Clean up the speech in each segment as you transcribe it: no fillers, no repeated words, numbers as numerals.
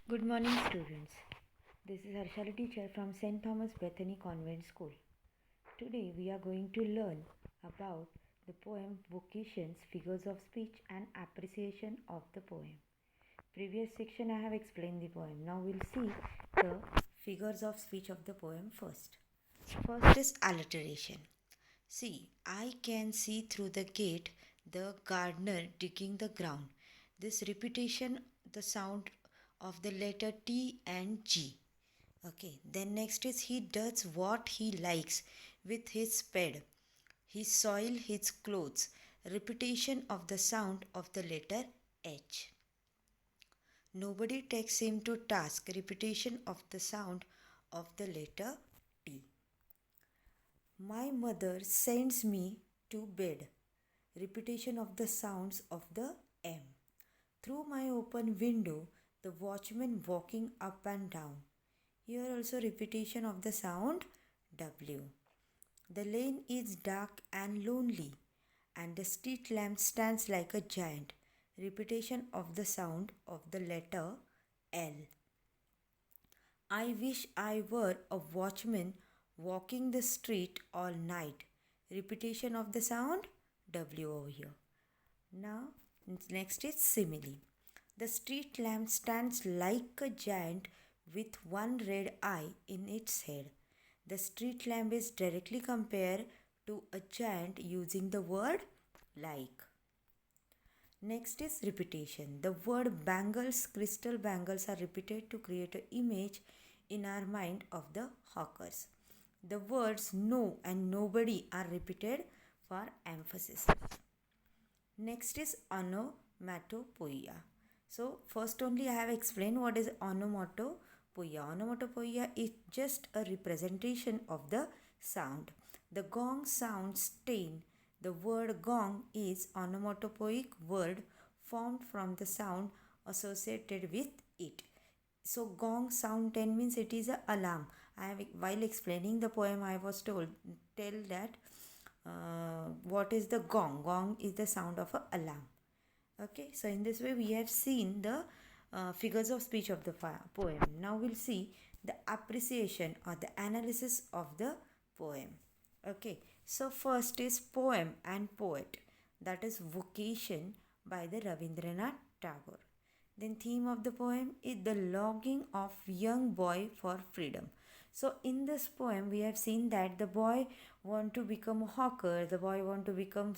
Good morning, students. This is Harshali teacher from St. Thomas Bethany Convent School. Today we are going to learn about the poem Vocations, Figures of Speech and Appreciation of the Poem. Previous section I have explained the poem. Now we'll see the figures of speech of the poem first. First is alliteration. See, I can see through the gate the gardener digging the ground. This repetition, the sound of the letter T and G. Okay, then next is he does what he likes with his spade. He soil his clothes. Repetition of the sound of the letter H. Nobody takes him to task. Repetition of the sound of the letter T. My mother sends me to bed. Repetition of the sounds of the M. Through my open window, the watchman walking up and down. Here also repetition of the sound W. The lane is dark and lonely, and the street lamp stands like a giant. Repetition of the sound of the letter L. I wish I were a watchman walking the street all night. Repetition of the sound W over here. Now, next is simile. The street lamp stands like a giant with one red eye in its head. The street lamp is directly compared to a giant using the word like. Next is repetition. The word bangles, crystal bangles are repeated to create an image in our mind of the hawkers. The words no and nobody are repeated for emphasis. Next is onomatopoeia. So first only I have explained what is onomatopoeia. Onomatopoeia is just a representation of the sound. The gong sound stain. The word gong is onomatopoeic word formed from the sound associated with it. So gong sound 10 means it is a alarm. While explaining the poem I was told tell that what is the gong. Gong is the sound of a alarm. Okay, so in this way we have seen the figures of speech of the poem. Now we'll see the appreciation or the analysis of the poem. Okay, so first is poem and poet, that is vocation by the Rabindranath Tagore. Then theme of the poem is the longing of young boy for freedom. So in this poem we have seen that the boy want to become a hawker, the boy want to become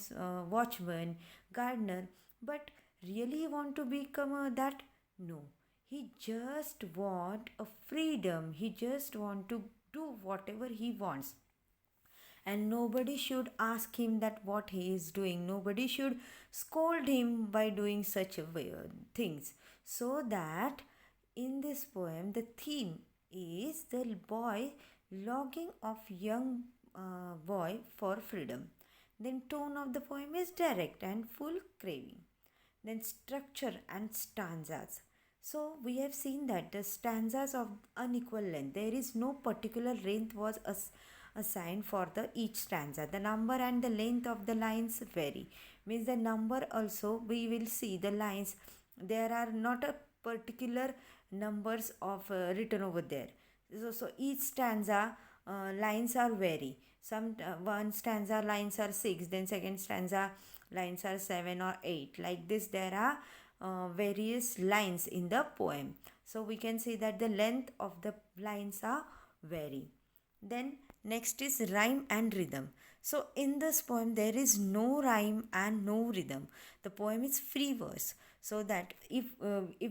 watchman, gardener, but really want to become that? No. He just want a freedom. He just want to do whatever he wants, and nobody should ask him that what he is doing. Nobody should scold him by doing such things. So that in this poem the theme is the boy longing of young boy for freedom. Then tone of the poem is direct and full craving. Then structure and stanzas. So we have seen that the stanzas of unequal length, there is no particular length was assigned for the each stanza. The number and the length of the lines vary. Means the number also we will see the lines, there are not a particular numbers of written over there. So each stanza lines are vary. One stanza lines are 6, then second stanza lines are 7 or 8. Like this there are various lines in the poem. So we can see that the length of the lines are vary. Then next is rhyme and rhythm. So in this poem there is no rhyme and no rhythm. The poem is free verse. So that if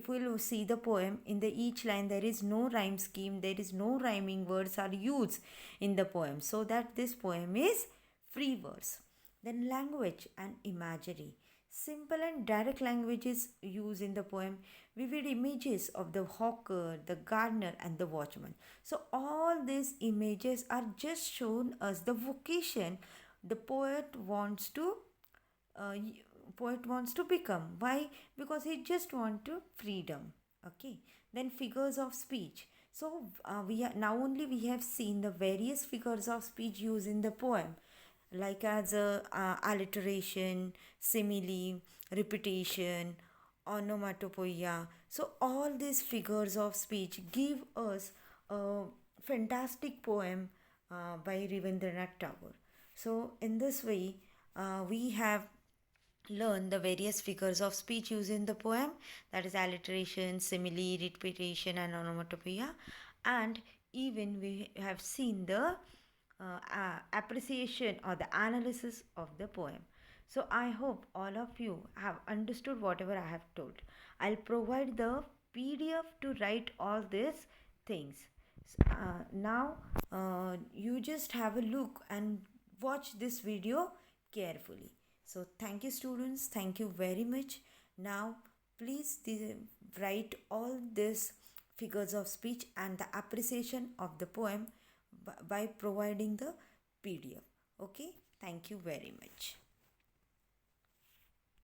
we'll see the poem, in the each line there is no rhyme scheme, there is no rhyming words are used in the poem. So that this poem is free verse. Then language and imagery. Simple and direct language is used in the poem. Vivid images of the hawker, the gardener, and the watchman. So all these images are just shown as the vocation the uh, poet wants to become. Why? Because he just want to freedom. Okay. Then figures of speech. So we are, now only we have seen the various figures of speech used in the poem, like as alliteration, simile, repetition, onomatopoeia. So all these figures of speech give us a fantastic poem by Ravindranath Tagore. So in this way, we have learn the various figures of speech used in the poem, that is alliteration, simile, repetition, and onomatopoeia. And even we have seen the appreciation or the analysis of the poem. So I hope all of you have understood whatever I have told. I'll provide the PDF to write all these things. Now you just have a look and watch this video carefully. So thank you students, thank you very much. Now please write all these figures of speech and the appreciation of the poem by providing the PDF. Okay, thank you very much.